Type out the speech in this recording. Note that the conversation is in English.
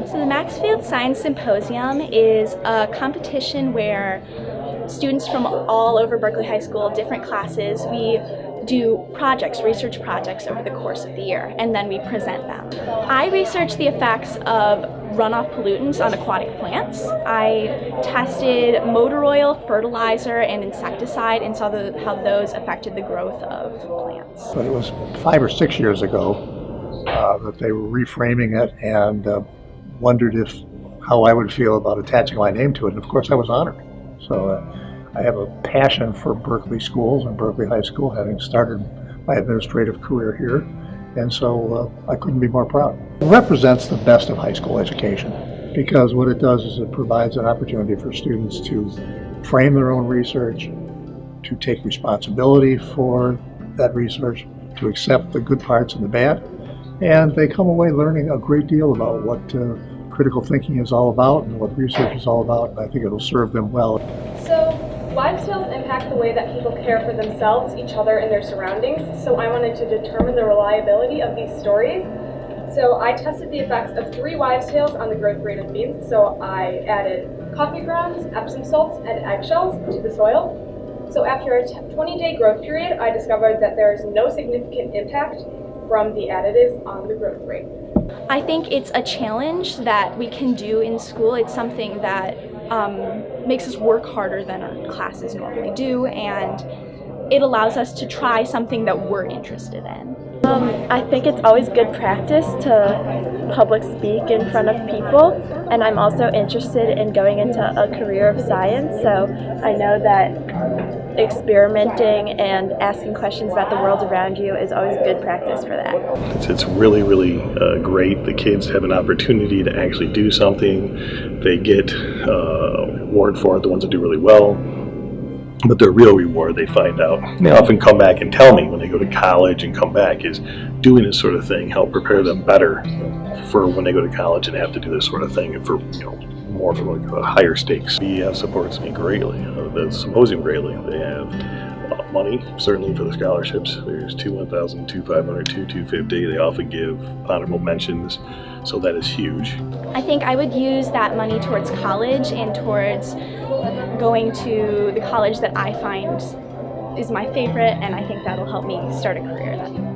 So the Maxfield Science Symposium is a competition where students from all over Berkeley High School, different classes, we do projects, research projects over the course of the year, and then we present them. I researched the effects of runoff pollutants on aquatic plants. I tested motor oil, fertilizer, and insecticide and saw how those affected the growth of plants. But it was 5 or 6 years ago that they were reframing it and wondered how I would feel about attaching my name to it, and of course I was honored. So I have a passion for Berkeley schools and Berkeley High School, having started my administrative career here, and so I couldn't be more proud. It represents the best of high school education, because what it does is it provides an opportunity for students to frame their own research, to take responsibility for that research, to accept the good parts and the bad, and they come away learning a great deal about what critical thinking is all about and what research is all about, and I think it'll serve them well. So, live tales impact the way that people care for themselves, each other, and their surroundings, so I wanted to determine the reliability of these stories. So I tested the effects of 3 wives' tales on the growth rate of beans. So I added coffee grounds, Epsom salts, and eggshells to the soil. So after a 20-day growth period, I discovered that there is no significant impact from the additives on the growth rate. I think it's a challenge that we can do in school. It's something that makes us work harder than our classes normally do, and it allows us to try something that we're interested in. I think it's always good practice to public speak in front of people, and I'm also interested in going into a career of science, so I know that experimenting and asking questions about the world around you is always good practice for that. It's really, really great. The kids have an opportunity to actually do something. They get reward for it, the ones that do really well. But their real reward, they find out, they often come back and tell me when they go to college and come back, is doing this sort of thing help prepare them better for when they go to college and have to do this sort of thing, and for more for like higher stakes. BEF supports me greatly, the Symposium greatly. They have money, certainly for the scholarships. There's 2 $1,000, 2 $500, 2 $250. They often give honorable mentions, so that is huge. I think I would use that money towards college and towards going to the college that I find is my favorite, and I think that'll help me start a career then.